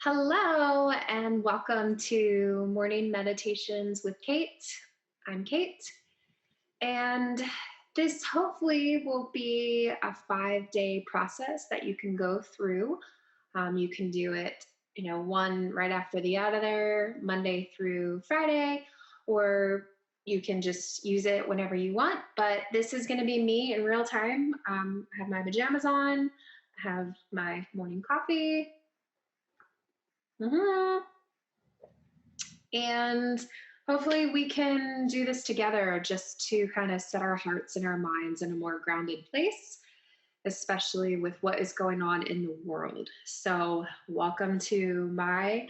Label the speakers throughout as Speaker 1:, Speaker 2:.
Speaker 1: Hello, and welcome to Morning Meditations with Kate. I'm Kate, and this hopefully will be a 5-day process that you can go through. You can do it, one right after the other, Monday through Friday, or you can just use it whenever you want. But this is going to be me in real time. I have my pajamas on, I have my morning coffee. And hopefully we can do this together just to kind of set our hearts and our minds in a more grounded place, especially with what is going on in the world. So welcome to my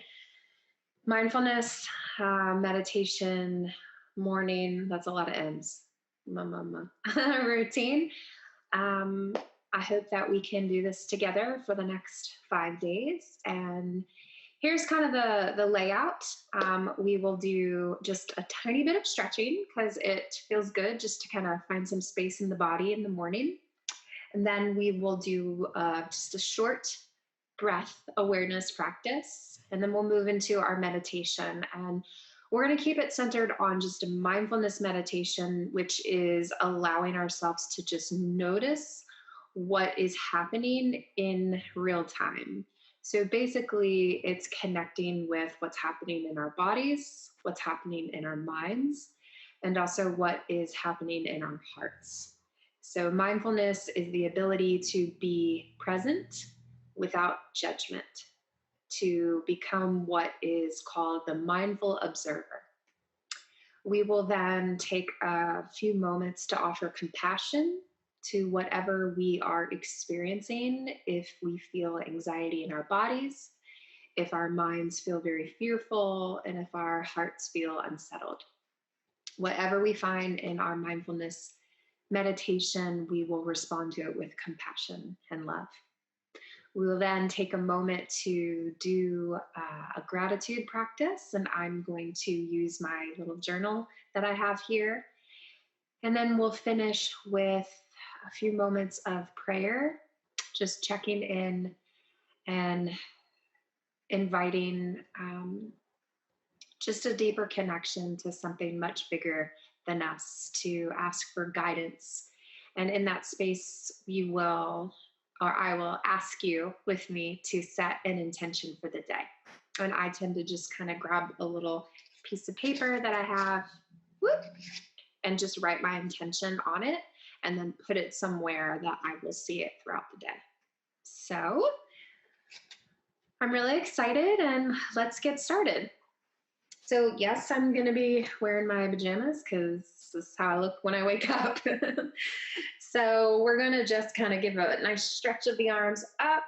Speaker 1: mindfulness meditation morning. That's a lot of M's. Routine. I hope that we can do this together for the next 5 days. And here's kind of the layout. We will do just a tiny bit of stretching because it feels good just to kind of find some space in the body in the morning. And then we will do just a short breath awareness practice. And then we'll move into our meditation. And we're going to keep it centered on just a mindfulness meditation, which is allowing ourselves to just notice what is happening in real time. So basically, it's connecting with what's happening in our bodies, what's happening in our minds, and also what is happening in our hearts. So mindfulness is the ability to be present without judgment, to become what is called the mindful observer. We will then take a few moments to offer compassion to whatever we are experiencing. If we feel anxiety in our bodies, if our minds feel very fearful, and if our hearts feel unsettled. Whatever we find in our mindfulness meditation, we will respond to it with compassion and love. We will then take a moment to do a gratitude practice, and I'm going to use my little journal that I have here. And then we'll finish with a few moments of prayer, just checking in and inviting just a deeper connection to something much bigger than us, to ask for guidance. And in that space, I will ask you with me to set an intention for the day. And I tend to just kind of grab a little piece of paper that I have, and just write my intention on it, and then put it somewhere that I will see it throughout the day. So I'm really excited, and let's get started. So yes, I'm going to be wearing my pajamas because this is how I look when I wake up. So we're going to just kind of give a nice stretch of the arms up,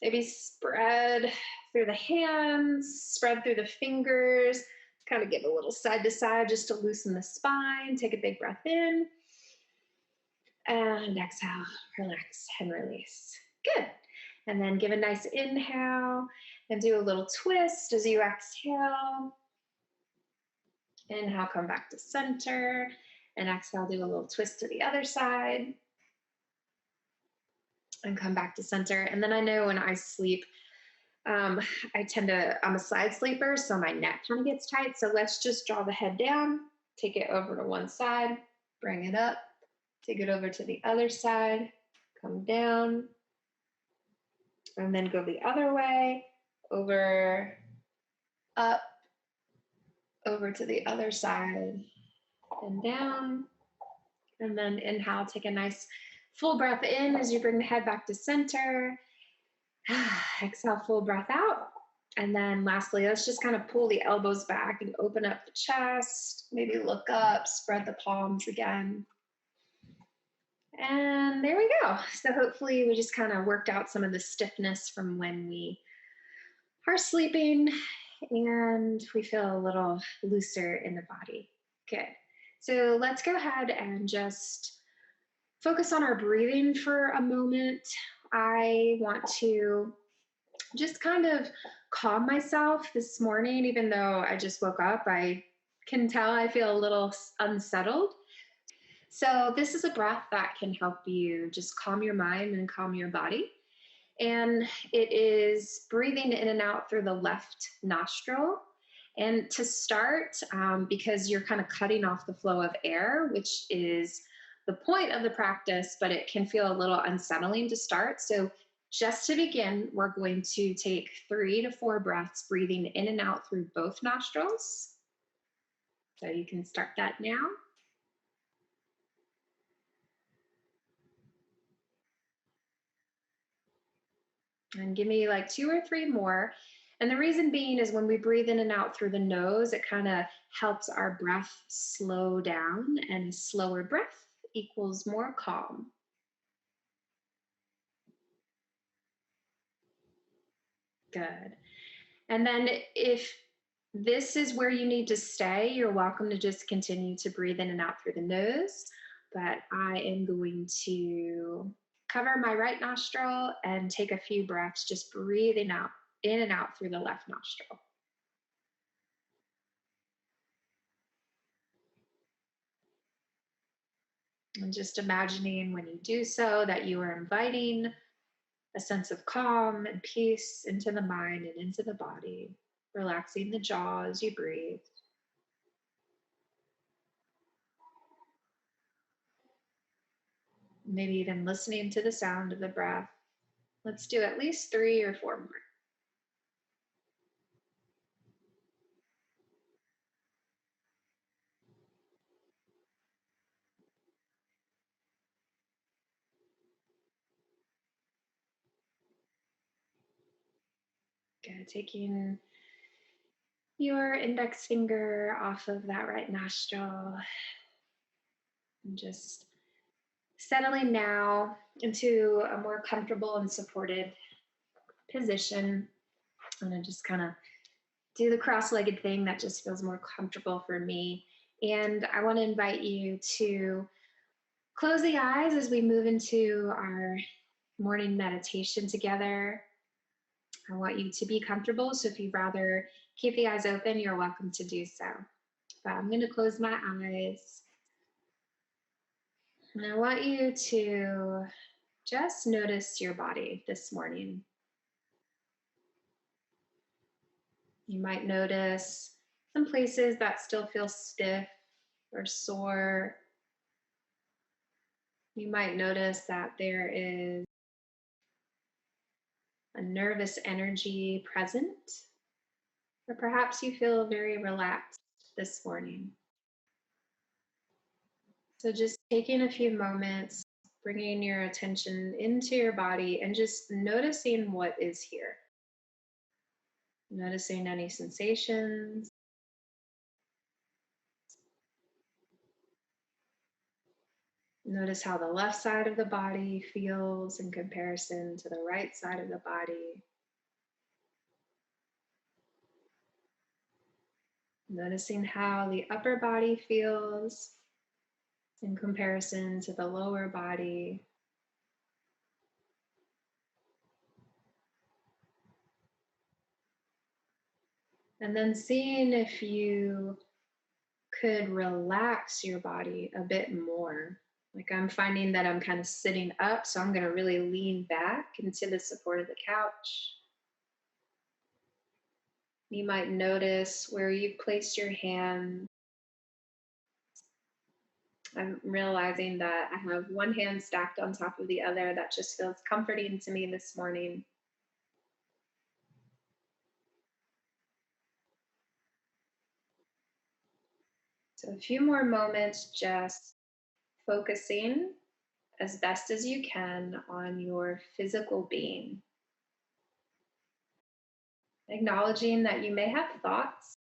Speaker 1: maybe spread through the hands, spread through the fingers, kind of give a little side to side just to loosen the spine. Take a big breath in and exhale, relax and release. Good. And then give a nice inhale and do a little twist as you exhale. Inhale, come back to center, and exhale, do a little twist to the other side and come back to center. And then I know when I sleep, I'm a side sleeper, so my neck kind of gets tight. So let's just draw the head down, take it over to one side, bring it up, take it over to the other side, come down, and then go the other way, over, up, over to the other side, and down. And then inhale, take a nice full breath in as you bring the head back to center. Exhale, full breath out. And then lastly, let's just kind of pull the elbows back and open up the chest. Maybe look up, spread the palms again. And there we go. So hopefully we just kind of worked out some of the stiffness from when we are sleeping, and we feel a little looser in the body. Good. So let's go ahead and just focus on our breathing for a moment. I want to just kind of calm myself this morning. Even though I just woke up, I can tell I feel a little unsettled. So this is a breath that can help you just calm your mind and calm your body. And it is breathing in and out through the left nostril. And to start, because you're kind of cutting off the flow of air, which is the point of the practice, but it can feel a little unsettling to start. So, just to begin, we're going to take 3 to 4 breaths, breathing in and out through both nostrils. So, you can start that now. And give me like 2 or 3 more. And the reason being is when we breathe in and out through the nose, it kind of helps our breath slow down, and a slower breath equals more calm. Good. And then if this is where you need to stay, you're welcome to just continue to breathe in and out through the nose. But I am going to cover my right nostril and take a few breaths, just breathing out in and out through the left nostril. And just imagining when you do so that you are inviting a sense of calm and peace into the mind and into the body, relaxing the jaw as you breathe. Maybe even listening to the sound of the breath. Let's do at least 3 or 4 more. Good. Taking your index finger off of that right nostril and just settling now into a more comfortable and supported position. I'm going to just kind of do the cross-legged thing that just feels more comfortable for me. And I want to invite you to close the eyes as we move into our morning meditation together. I want you to be comfortable. So if you'd rather keep the eyes open, you're welcome to do so. But I'm going to close my eyes. And I want you to just notice your body this morning. You might notice some places that still feel stiff or sore. You might notice that there is a nervous energy present, or perhaps you feel very relaxed this morning. So, just taking a few moments, bringing your attention into your body and just noticing what is here. Noticing any sensations. Notice how the left side of the body feels in comparison to the right side of the body. Noticing how the upper body feels in comparison to the lower body. And then seeing if you could relax your body a bit more. Like I'm finding that I'm kind of sitting up, so I'm going to really lean back into the support of the couch. You might notice where you've placed your hand. I'm realizing that I have one hand stacked on top of the other. That just feels comforting to me this morning. So a few more moments just focusing as best as you can on your physical being. Acknowledging that you may have thoughts,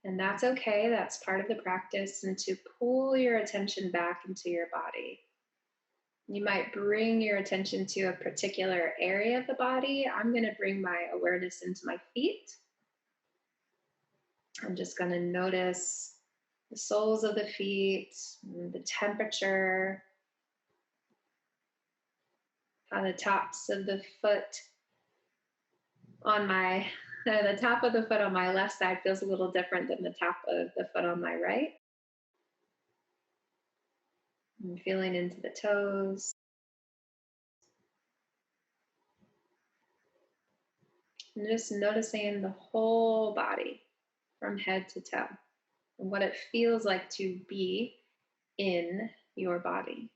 Speaker 1: and that's okay. That's part of the practice, and to pull your attention back into your body. You might bring your attention to a particular area of the body. I'm going to bring my awareness into my feet. I'm just going to notice the soles of the feet, the temperature, how the tops of the foot on my the top of the foot on my left side feels a little different than the top of the foot on my right. I'm feeling into the toes. And just noticing the whole body from head to toe and what it feels like to be in your body.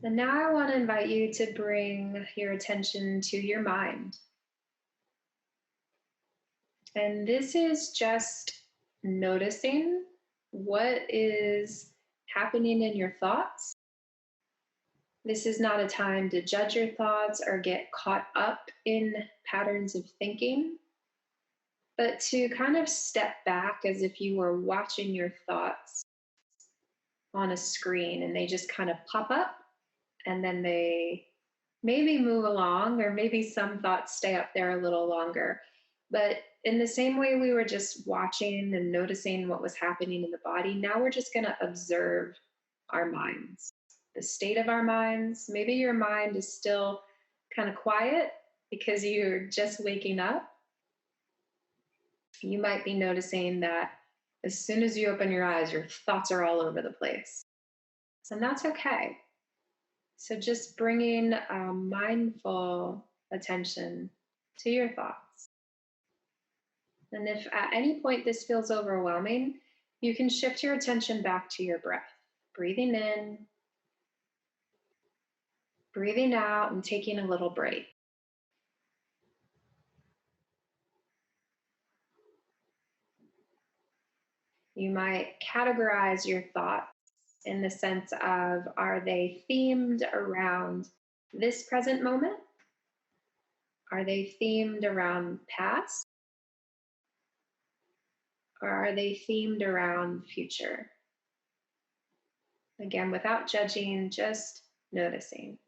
Speaker 1: And now I want to invite you to bring your attention to your mind. And this is just noticing what is happening in your thoughts. This is not a time to judge your thoughts or get caught up in patterns of thinking, but to kind of step back as if you were watching your thoughts on a screen and they just kind of pop up and then they maybe move along, or maybe some thoughts stay up there a little longer. But in the same way we were just watching and noticing what was happening in the body, now we're just going to observe our minds, the state of our minds. Maybe your mind is still kind of quiet because you're just waking up. You might be noticing that as soon as you open your eyes, your thoughts are all over the place. And that's okay. So just bringing a mindful attention to your thoughts. And if at any point this feels overwhelming, you can shift your attention back to your breath, breathing in, breathing out, and taking a little break. You might categorize your thoughts in the sense of, are they themed around this present moment? Are they themed around past? Or are they themed around future? Again, without judging, just noticing.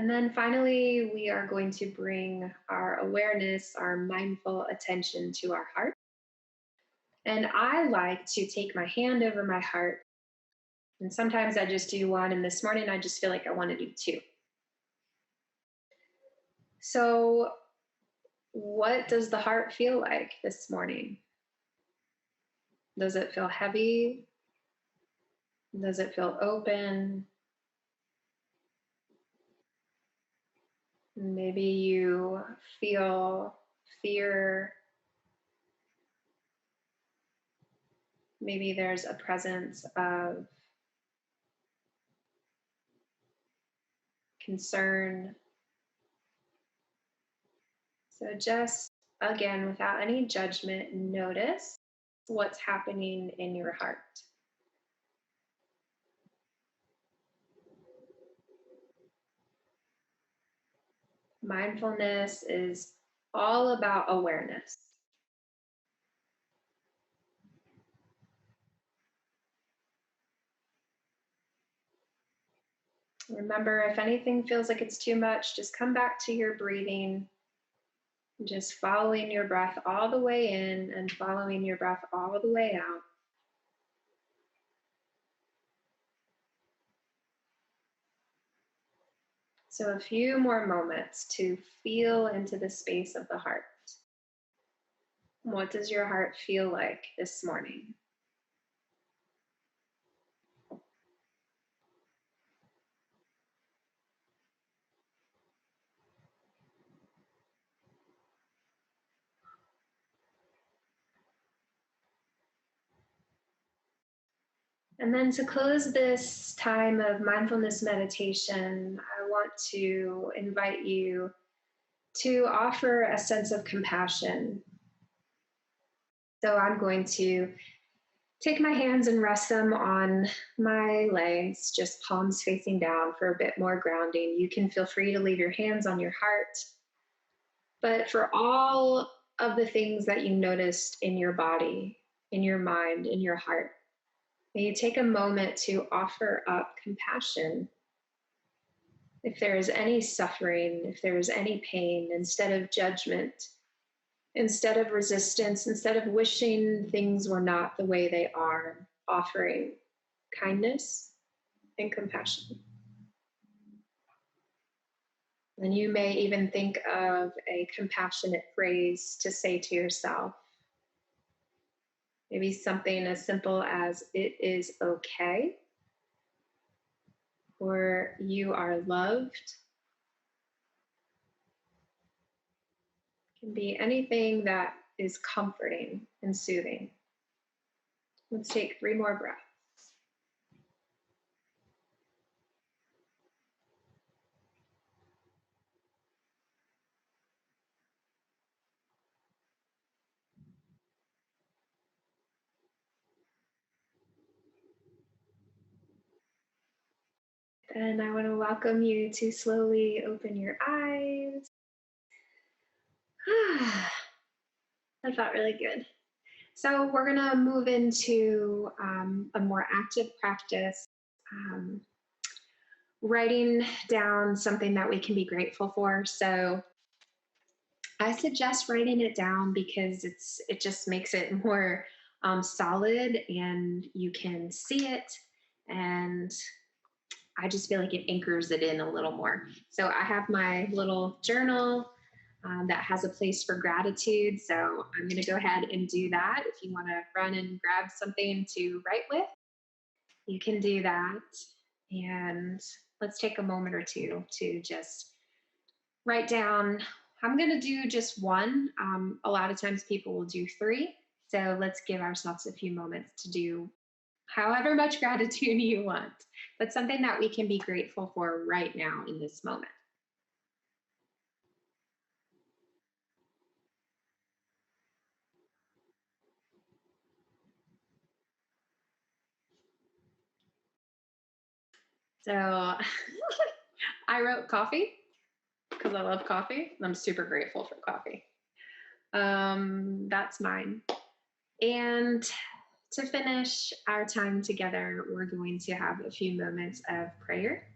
Speaker 1: And then finally, we are going to bring our awareness, our mindful attention to our heart. And I like to take my hand over my heart. And sometimes I just do one. And this morning, I just feel like I want to do two. So, what does the heart feel like this morning? Does it feel heavy? Does it feel open? Maybe you feel fear. Maybe there's a presence of concern. So just again, without any judgment, notice what's happening in your heart. Mindfulness is all about awareness. Remember, if anything feels like it's too much, just come back to your breathing, just following your breath all the way in and following your breath all the way out. So, a few more moments to feel into the space of the heart. What does your heart feel like this morning? And then to close this time of mindfulness meditation, I want to invite you to offer a sense of compassion. So I'm going to take my hands and rest them on my legs, just palms facing down for a bit more grounding. You can feel free to leave your hands on your heart. But for all of the things that you noticed in your body, in your mind, in your heart, may you take a moment to offer up compassion. If there is any suffering, if there is any pain, instead of judgment, instead of resistance, instead of wishing things were not the way they are, offering kindness and compassion. And you may even think of a compassionate phrase to say to yourself. Maybe something as simple as, "It is okay," or "You are loved." It can be anything that is comforting and soothing. Let's take 3 more breaths. And I want to welcome you to slowly open your eyes. That felt really good. So, we're going to move into a more active practice, um, writing down something that we can be grateful for. So, I suggest writing it down because it just makes it more solid and you can see it. And I just feel like it anchors it in a little more. So I have my little journal that has a place for gratitude. So I'm going to go ahead and do that. If you want to run and grab something to write with, you can do that. And let's take a moment or two to just write down. I'm going to do just one. A lot of times people will do three. So let's give ourselves a few moments to do however much gratitude you want, but something that we can be grateful for right now in this moment. So I wrote coffee because I love coffee. I'm super grateful for coffee. That's mine. And to finish our time together, we're going to have a few moments of prayer.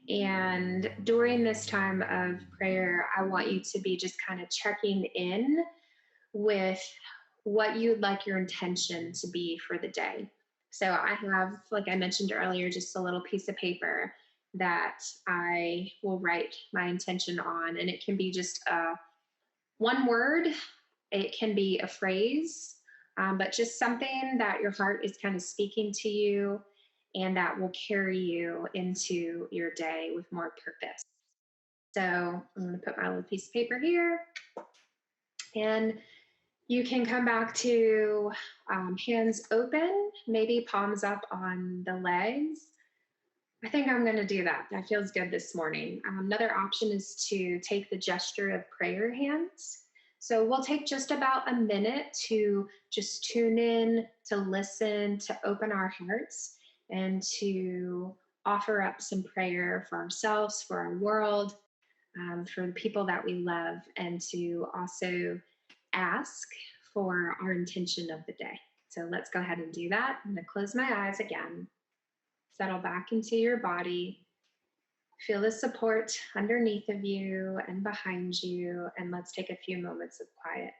Speaker 1: And during this time of prayer, I want you to be just kind of checking in with what you'd like your intention to be for the day. So I have, like I mentioned earlier, just a little piece of paper that I will write my intention on. And it can be just one word, it can be a phrase, but just something that your heart is kind of speaking to you and that will carry you into your day with more purpose. So I'm going to put my little piece of paper here, and you can come back to hands open, maybe palms up on the legs. I think I'm going to do that. That feels good this morning. Another option is to take the gesture of prayer hands. So we'll take just about a minute to just tune in, to listen, to open our hearts, and to offer up some prayer for ourselves, for our world, for the people that we love, and to also ask for our intention of the day. So let's go ahead and do that. I'm going to close my eyes again, settle back into your body, feel the support underneath of you and behind you, and let's take a few moments of quiet.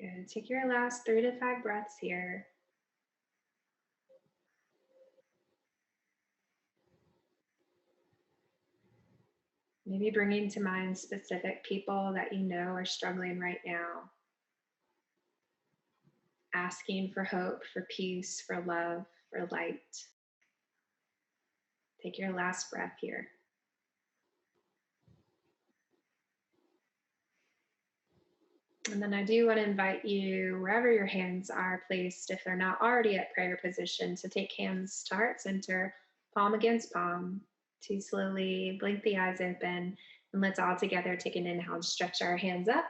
Speaker 1: Good. Take your last 3 to 5 breaths here. Maybe bringing to mind specific people that you know are struggling right now, asking for hope, for peace, for love, for light. Take your last breath here. And then I do want to invite you, wherever your hands are placed, if they're not already at prayer position, to take hands to heart center, palm against palm, to slowly blink the eyes open. And let's all together take an inhale and stretch our hands up.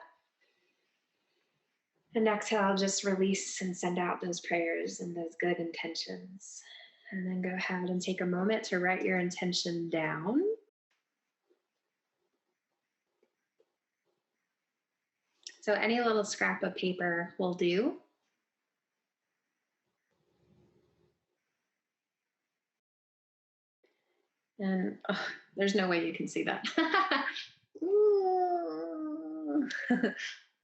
Speaker 1: And exhale, just release and send out those prayers and those good intentions. And then go ahead and take a moment to write your intention down. So any little scrap of paper will do. And oh, there's no way you can see that. Ooh.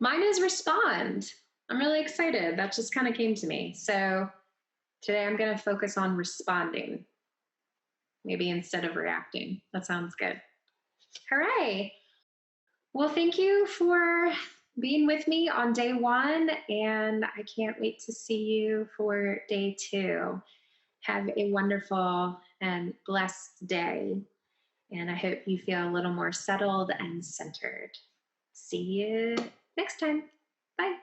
Speaker 1: Mine is respond. I'm really excited. That just kind of came to me. So today I'm going to focus on responding, maybe instead of reacting. That sounds good. Hooray. Well, thank you for being with me on day one, and I can't wait to see you for day two. Have a wonderful and blessed day, and I hope you feel a little more settled and centered. See you next time. Bye.